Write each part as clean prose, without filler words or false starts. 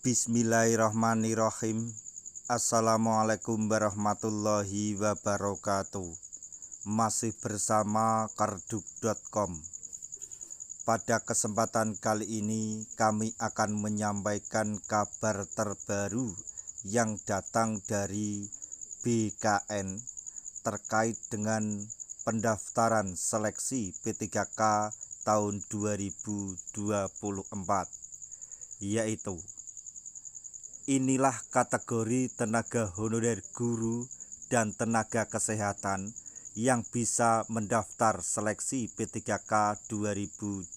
Bismillahirrahmanirrahim. Assalamualaikum warahmatullahi wabarakatuh. Masih bersama karduk.com. Pada kesempatan kali ini kami akan menyampaikan kabar terbaru yang datang dari BKN terkait dengan pendaftaran seleksi P3K tahun 2024, yaitu inilah kategori tenaga honorer guru dan tenaga kesehatan yang bisa mendaftar seleksi P3K 2024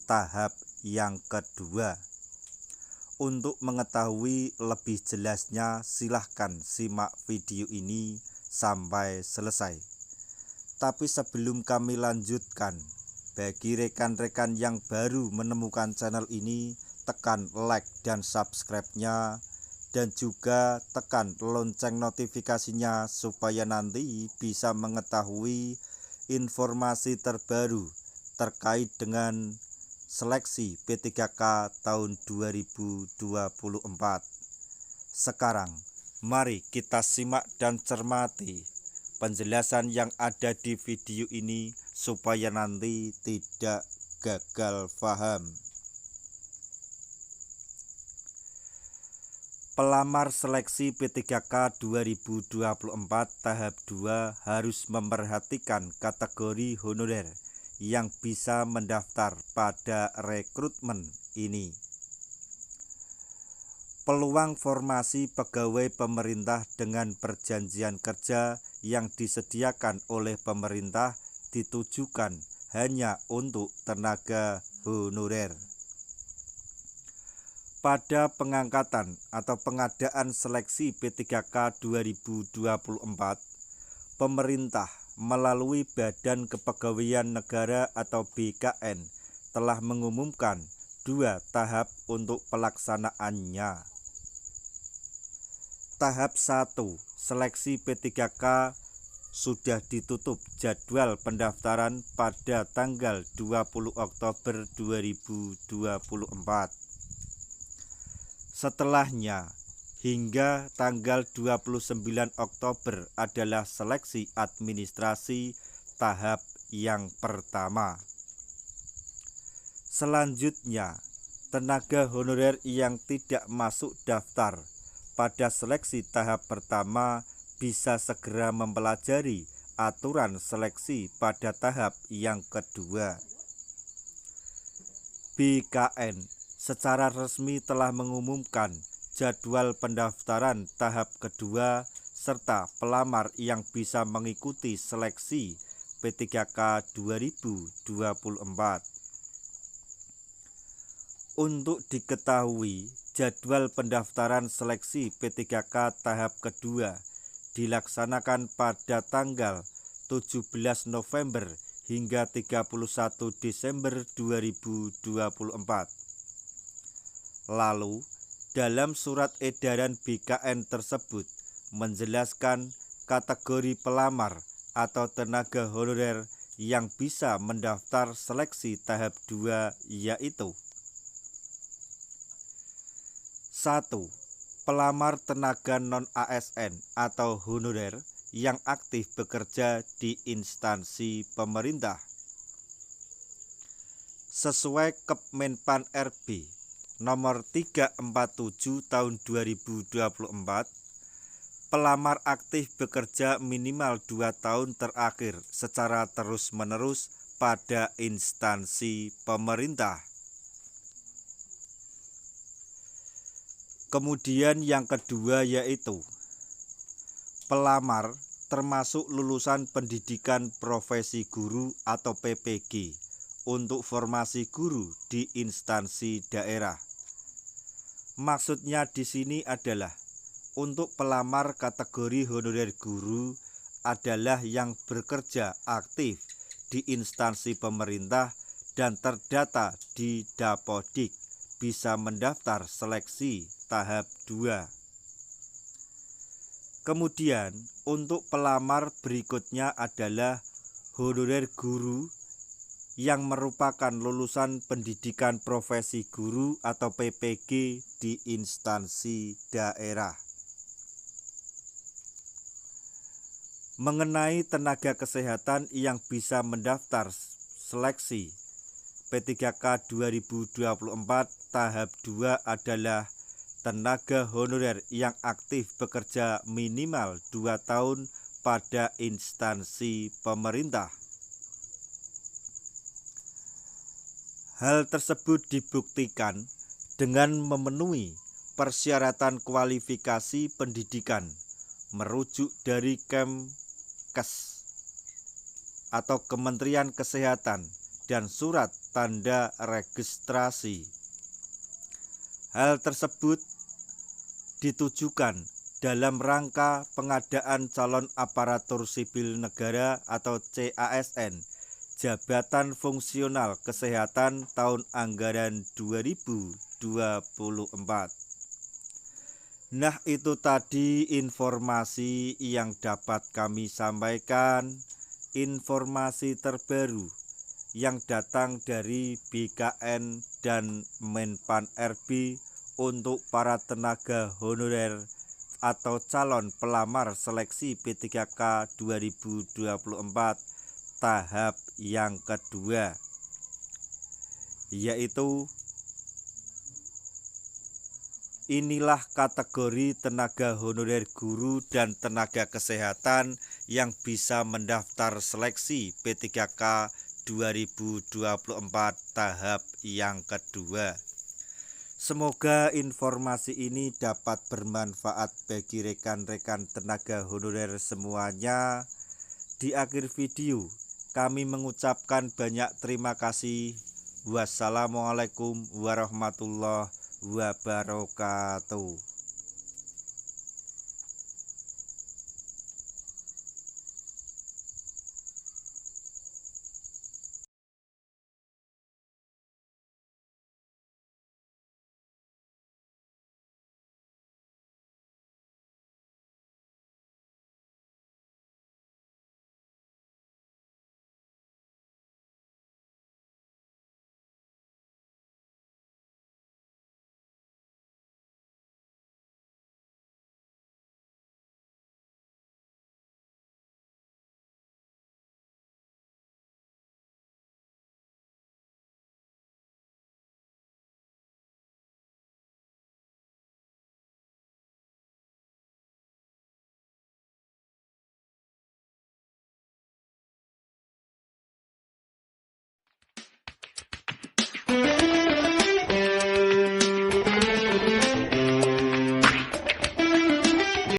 tahap yang kedua. Untuk mengetahui lebih jelasnya, silahkan simak video ini sampai selesai. Tapi sebelum kami lanjutkan, bagi rekan-rekan yang baru menemukan channel ini, tekan like dan subscribe-nya, dan juga tekan lonceng notifikasinya supaya nanti bisa mengetahui informasi terbaru terkait dengan seleksi P3K tahun 2024. Sekarang, mari kita simak dan cermati penjelasan yang ada di video ini supaya nanti tidak gagal paham. Pelamar seleksi P3K 2024 tahap 2 harus memperhatikan kategori honorer yang bisa mendaftar pada rekrutmen ini. Peluang formasi pegawai pemerintah dengan perjanjian kerja yang disediakan oleh pemerintah ditujukan hanya untuk tenaga honorer. Pada pengangkatan atau pengadaan seleksi P3K 2024, pemerintah melalui Badan Kepegawaian Negara atau BKN telah mengumumkan 2 tahap untuk pelaksanaannya. Tahap 1, seleksi P3K sudah ditutup jadwal pendaftaran pada tanggal 20 Oktober 2024. Setelahnya, hingga tanggal 29 Oktober adalah seleksi administrasi tahap yang pertama. Selanjutnya, tenaga honorer yang tidak masuk daftar pada seleksi tahap pertama bisa segera mempelajari aturan seleksi pada tahap yang kedua. BKN secara resmi telah mengumumkan jadwal pendaftaran tahap kedua serta pelamar yang bisa mengikuti seleksi P3K 2024. Untuk diketahui, jadwal pendaftaran seleksi P3K tahap kedua dilaksanakan pada tanggal 17 November hingga 31 Desember 2024. Lalu, dalam surat edaran BKN tersebut menjelaskan kategori pelamar atau tenaga honorer yang bisa mendaftar seleksi tahap 2, yaitu 1. Pelamar tenaga non-ASN atau honorer yang aktif bekerja di instansi pemerintah. Sesuai Kemenpan RB Nomor 347 tahun 2024, pelamar aktif bekerja minimal 2 tahun terakhir secara terus-menerus pada instansi pemerintah. Kemudian yang kedua yaitu pelamar termasuk lulusan pendidikan profesi guru atau PPG untuk formasi guru di instansi daerah. Maksudnya di sini adalah untuk pelamar kategori honorer guru adalah yang bekerja aktif di instansi pemerintah dan terdata di Dapodik bisa mendaftar seleksi tahap 2. Kemudian untuk pelamar berikutnya adalah honorer guru yang merupakan lulusan pendidikan profesi guru atau PPG di instansi daerah. Mengenai tenaga kesehatan yang bisa mendaftar seleksi P3K 2024 tahap 2 adalah tenaga honorer yang aktif bekerja minimal 2 tahun pada instansi pemerintah. Hal tersebut dibuktikan dengan memenuhi persyaratan kualifikasi pendidikan merujuk dari Kemkes atau Kementerian Kesehatan dan surat tanda registrasi. Hal tersebut ditujukan dalam rangka pengadaan calon aparatur sipil negara atau CASN Jabatan Fungsional Kesehatan tahun anggaran 2024. Nah, itu tadi informasi yang dapat kami sampaikan, informasi terbaru yang datang dari BKN dan Menpan RB untuk para tenaga honorer atau calon pelamar seleksi P3K 2024 tahap yang kedua, yaitu inilah kategori tenaga honorer guru dan tenaga kesehatan yang bisa mendaftar seleksi P3K 2024 tahap yang kedua. Semoga informasi ini dapat bermanfaat bagi rekan-rekan tenaga honorer semuanya. Di akhir video, kami mengucapkan banyak terima kasih. Wassalamualaikum warahmatullahi wabarakatuh.